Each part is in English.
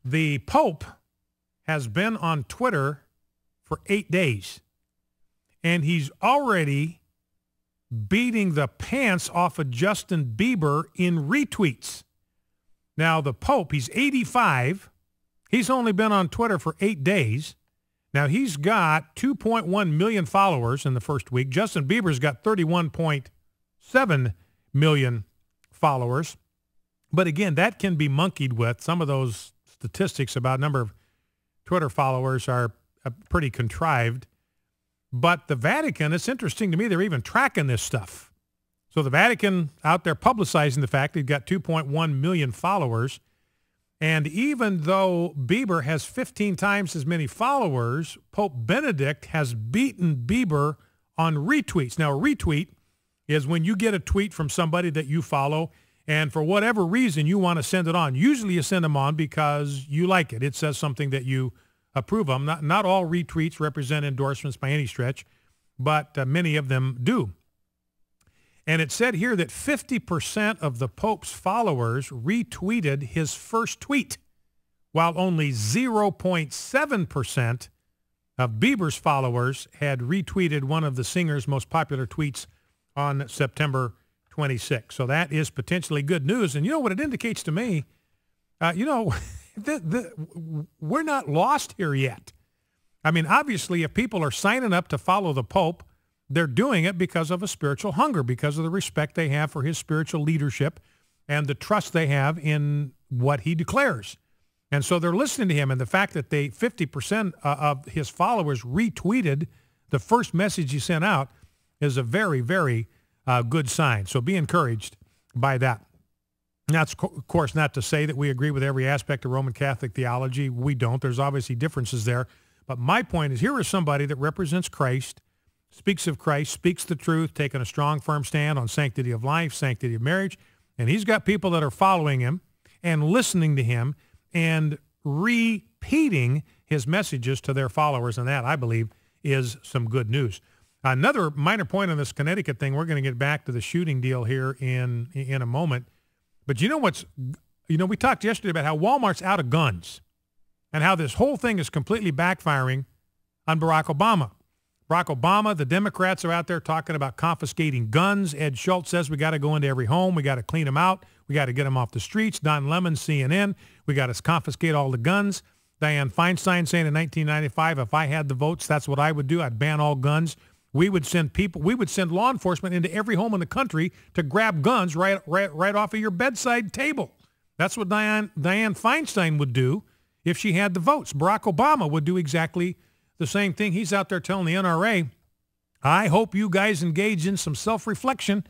The Pope has been on Twitter for 8 days, and he's already beating the pants off of Justin Bieber in retweets. Now, the Pope, he's 85. He's only been on Twitter for 8 days. Now, he's got 2.1 million followers in the first week. Justin Bieber's got 31.7 million followers. But again, that can be monkeyed with. Some of those statistics about number of Twitter followers are pretty contrived. But the Vatican, it's interesting to me, they're even tracking this stuff. So the Vatican out there publicizing the fact they've got 2.1 million followers. And even though Bieber has 15 times as many followers, Pope Benedict has beaten Bieber on retweets. Now, a retweet is when you get a tweet from somebody that you follow, and for whatever reason you want to send it on. Usually you send them on because you like it. It says something that you approve of. Not all retweets represent endorsements by any stretch, but many of them do. And it said here that 50% of the Pope's followers retweeted his first tweet, while only 0.7% of Bieber's followers had retweeted one of the singer's most popular tweets on September 26th. So that is potentially good news. And you know what it indicates to me? We're not lost here yet. I mean, obviously, if people are signing up to follow the Pope, they're doing it because of a spiritual hunger, because of the respect they have for his spiritual leadership and the trust they have in what he declares. And so they're listening to him. And the fact that 50% of his followers retweeted the first message he sent out is a very, very good sign. So be encouraged by that. That's, of course, not to say that we agree with every aspect of Roman Catholic theology. We don't. There's obviously differences there. But my point is, here is somebody that represents Christ, speaks of Christ, speaks the truth, taking a strong, firm stand on sanctity of life, sanctity of marriage. And he's got people that are following him and listening to him and repeating his messages to their followers. And that, I believe, is some good news. Another minor point on this Connecticut thing, we're going to get back to the shooting deal here in a moment. But we talked yesterday about how Walmart's out of guns and how this whole thing is completely backfiring on Barack Obama. Barack Obama, the Democrats are out there talking about confiscating guns. Ed Schultz says we got to go into every home. We got to clean them out. We got to get them off the streets. Don Lemon, CNN, we got to confiscate all the guns. Dianne Feinstein saying in 1995, if I had the votes, that's what I would do. I'd ban all guns. We would send law enforcement into every home in the country to grab guns right off of your bedside table. That's what Dianne Feinstein would do if she had the votes. Barack Obama would do exactly the same thing. He's out there telling the NRA, I hope you guys engage in some self-reflection.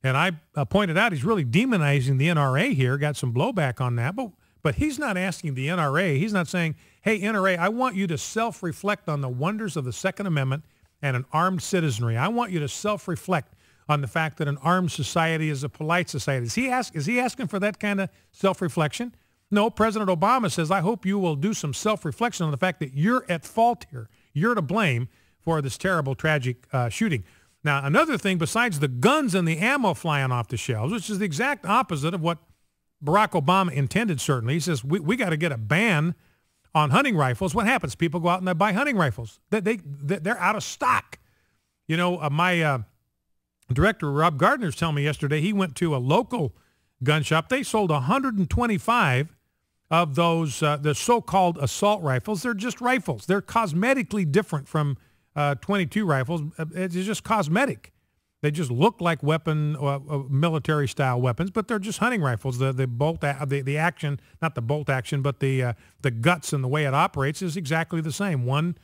And I pointed out he's really demonizing the NRA here, got some blowback on that. But he's not asking the NRA. He's not saying, hey, NRA, I want you to self-reflect on the wonders of the Second Amendment and an armed citizenry. I want you to self-reflect on the fact that an armed society is a polite society. Is he asking for that kind of self-reflection? No, President Obama says, I hope you will do some self-reflection on the fact that you're at fault here. You're to blame for this terrible, tragic shooting. Now, another thing besides the guns and the ammo flying off the shelves, which is the exact opposite of what Barack Obama intended, certainly. He says, we got to get a ban on hunting rifles. What happens? People go out and they buy hunting rifles. They're out of stock. You know, my director, Rob Gardner's telling me yesterday he went to a local gun shop. They sold 125 of those, the so-called assault rifles. They're just rifles. They're cosmetically different from 22 rifles. It's just cosmetic. They just look like military-style weapons, but they're just hunting rifles. The action, not the bolt action, but the guts and the way it operates is exactly the same. One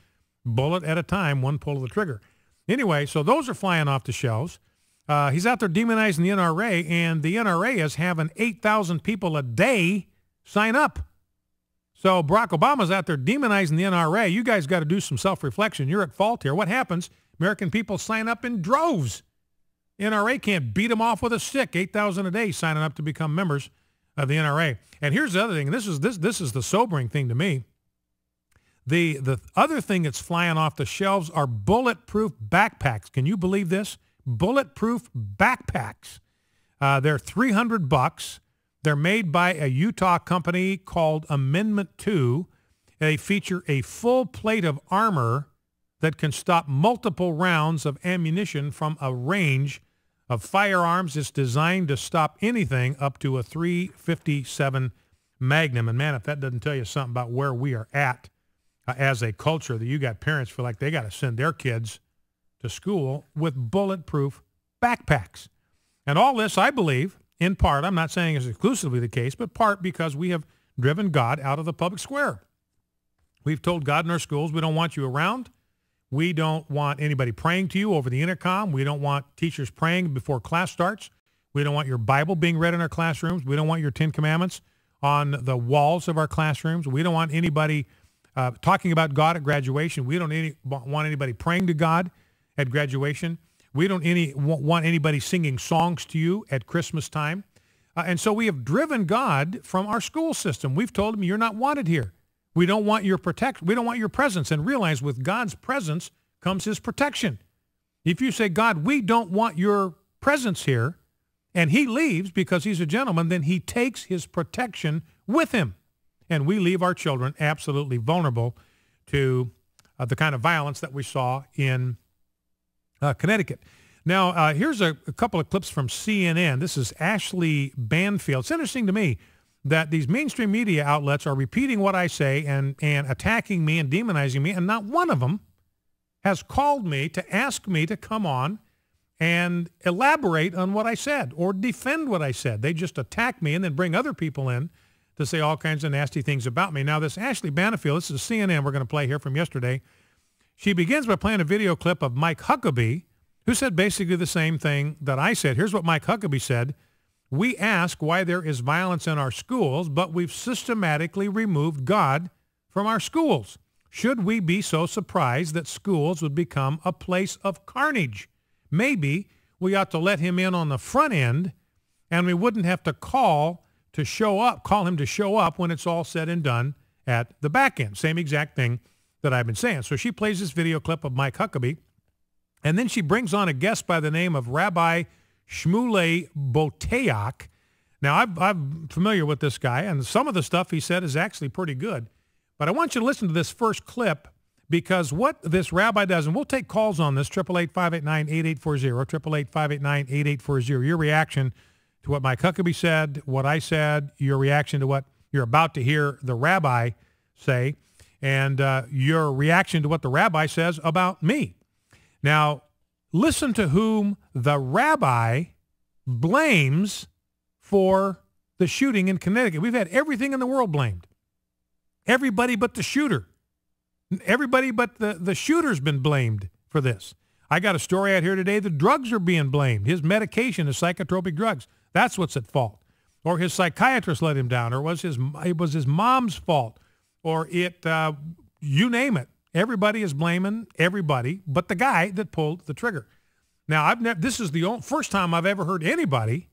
bullet at a time, one pull of the trigger. Anyway, so those are flying off the shelves. He's out there demonizing the NRA, and the NRA is having 8,000 people a day sign up. So Barack Obama's out there demonizing the NRA. You guys got to do some self-reflection. You're at fault here. What happens? American people sign up in droves. NRA can't beat them off with a stick. 8,000 a day signing up to become members of the NRA. And here's the other thing. This is the sobering thing to me. The other thing that's flying off the shelves are bulletproof backpacks. Can you believe this? Bulletproof backpacks. They're $300. They're made by a Utah company called Amendment 2. They feature a full plate of armor that can stop multiple rounds of ammunition from a range of firearms. It's designed to stop anything up to a .357 Magnum. And man, if that doesn't tell you something about where we are at as a culture, that you got parents feel like they got to send their kids to school with bulletproof backpacks. And all this, I believe, in part, I'm not saying is exclusively the case, but part because we have driven God out of the public square. We've told God in our schools, we don't want you around. We don't want anybody praying to you over the intercom. We don't want teachers praying before class starts. We don't want your Bible being read in our classrooms. We don't want your 10 Commandments on the walls of our classrooms. We don't want anybody talking about God at graduation. We don't want anybody praying to God at graduation. We don't want anybody singing songs to you at Christmas time. And so we have driven God from our school system. We've told him, you're not wanted here. We don't want your we don't want your presence. And realize with God's presence comes his protection. If you say, God, we don't want your presence here, and he leaves because he's a gentleman, then he takes his protection with him. And we leave our children absolutely vulnerable to the kind of violence that we saw in Connecticut. Now, here's a couple of clips from CNN. This is Ashley Banfield. It's interesting to me that these mainstream media outlets are repeating what I say and attacking me and demonizing me, and not one of them has called me to ask me to come on and elaborate on what I said or defend what I said. They just attack me and then bring other people in to say all kinds of nasty things about me. Now, this Ashley Banfield, this is CNN we're going to play here from yesterday. She begins by playing a video clip of Mike Huckabee, who said basically the same thing that I said. Here's what Mike Huckabee said. We ask why there is violence in our schools, but we've systematically removed God from our schools. Should we be so surprised that schools would become a place of carnage? Maybe we ought to let him in on the front end, and we wouldn't have to call him to show up when it's all said and done at the back end. Same exact thing that I've been saying. So she plays this video clip of Mike Huckabee, and then she brings on a guest by the name of Rabbi Shmuley Boteach. Now, I'm familiar with this guy, and some of the stuff he said is actually pretty good. But I want you to listen to this first clip, because what this rabbi does, and we'll take calls on this, 888-589-8840, 888-589-8840, your reaction to what Mike Huckabee said, what I said, your reaction to what you're about to hear the rabbi say, and your reaction to what the rabbi says about me. Now, listen to whom the rabbi blames for the shooting in Connecticut. We've had everything in the world blamed. Everybody but the shooter. Everybody but the shooter's been blamed for this. I got a story out here today. The drugs are being blamed. His medication is psychotropic drugs. That's what's at fault. Or his psychiatrist let him down, or it was his mom's fault, or you name it. Everybody is blaming everybody but the guy that pulled the trigger. Now, this is the first time I've ever heard anybody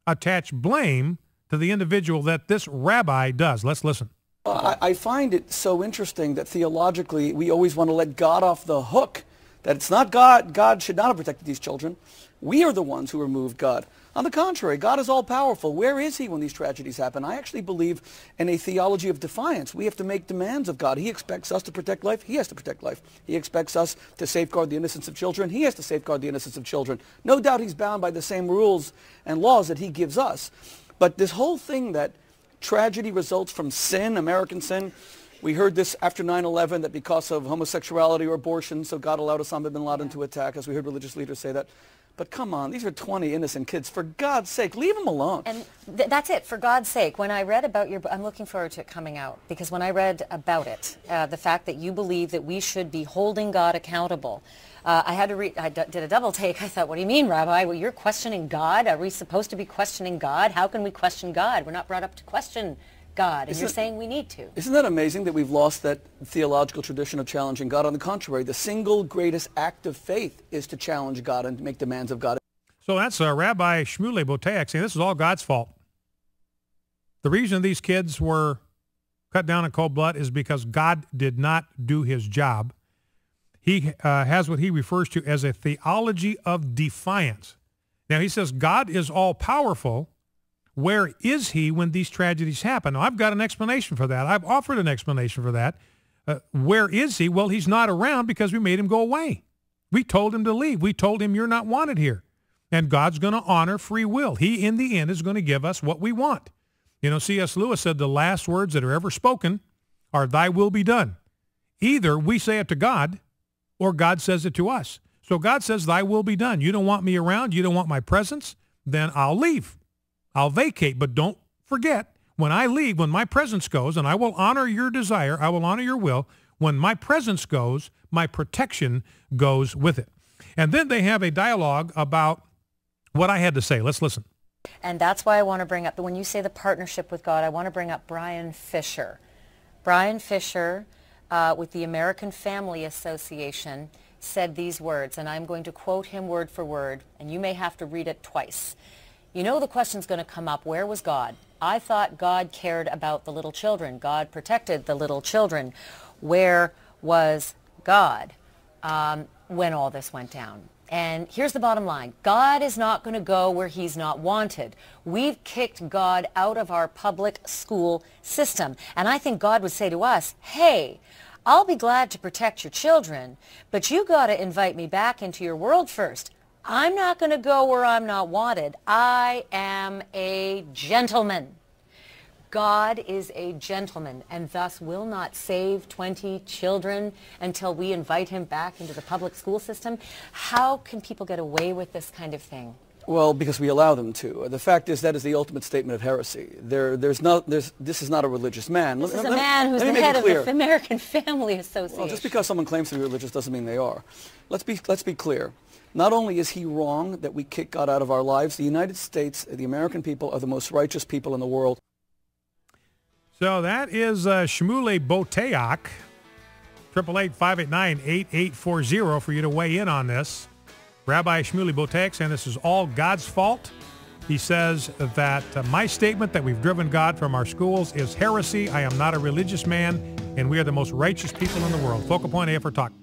attach blame to the individual that this rabbi does. Let's listen. I find it so interesting that theologically we always want to let God off the hook, that it's not God. God should not have protected these children. We are the ones who removed God. On the contrary, God is all-powerful. Where is he when these tragedies happen? I actually believe in a theology of defiance. We have to make demands of God. He expects us to protect life. He has to protect life. He expects us to safeguard the innocence of children. He has to safeguard the innocence of children. No doubt he's bound by the same rules and laws that he gives us. But this whole thing that tragedy results from sin, American sin, we heard this after 9/11, that because of homosexuality or abortion, so God allowed Osama bin Laden to attack us. We heard religious leaders say that. But come on, these are 20 innocent kids. For God's sake, leave them alone. And that's it, for God's sake. When I read about your book, I'm looking forward to it coming out, because when I read about it, the fact that you believe that we should be holding God accountable, I had to read, I did a double take. I thought, what do you mean, Rabbi? Well, you're questioning God? Are we supposed to be questioning God? How can we question God? We're not brought up to question God, and you're saying we need to. Isn't that amazing that we've lost that theological tradition of challenging God? On the contrary, the single greatest act of faith is to challenge God and make demands of God. So that's Rabbi Shmuley Boteach saying this is all God's fault. The reason these kids were cut down in cold blood is because God did not do his job. He has what he refers to as a theology of defiance. Now, he says God is all-powerful. Where is he when these tragedies happen? Now, I've got an explanation for that. I've offered an explanation for that. Where is he? Well, he's not around because we made him go away. We told him to leave. We told him you're not wanted here. And God's going to honor free will. He, in the end, is going to give us what we want. You know, C.S. Lewis said the last words that are ever spoken are, thy will be done. Either we say it to God or God says it to us. So God says, thy will be done. You don't want me around. You don't want my presence. Then I'll leave. I'll vacate. But don't forget, when I leave, when my presence goes, and I will honor your desire, I will honor your will, when my presence goes, my protection goes with it. And then they have a dialogue about what I had to say. Let's listen. And that's why I want to bring up, when you say the partnership with God, I want to bring up Brian Fisher. Brian Fisher, with the American Family Association, said these words, and I'm going to quote him word for word, and you may have to read it twice. You know the question's going to come up, where was God? I thought God cared about the little children. God protected the little children. Where was God when all this went down? And here's the bottom line. God is not going to go where he's not wanted. We've kicked God out of our public school system. And I think God would say to us, hey, I'll be glad to protect your children, but you got to invite me back into your world first. I'm not going to go where I'm not wanted. I am a gentleman. God is a gentleman and thus will not save 20 children until we invite him back into the public school system. How can people get away with this kind of thing? Well, because we allow them to. The fact is that is the ultimate statement of heresy. This is not a religious man. This is a man who's the head of the American Family Association. Well, just because someone claims to be religious doesn't mean they are. Let's be clear. Not only is he wrong that we kick God out of our lives, the United States, the American people, are the most righteous people in the world. So that is Shmuley Boteach, 888-589-8840 for you to weigh in on this. Rabbi Shmuley Boteach saying this is all God's fault. He says that my statement that we've driven God from our schools is heresy. I am not a religious man, and we are the most righteous people in the world. Focal Point AFR Talk.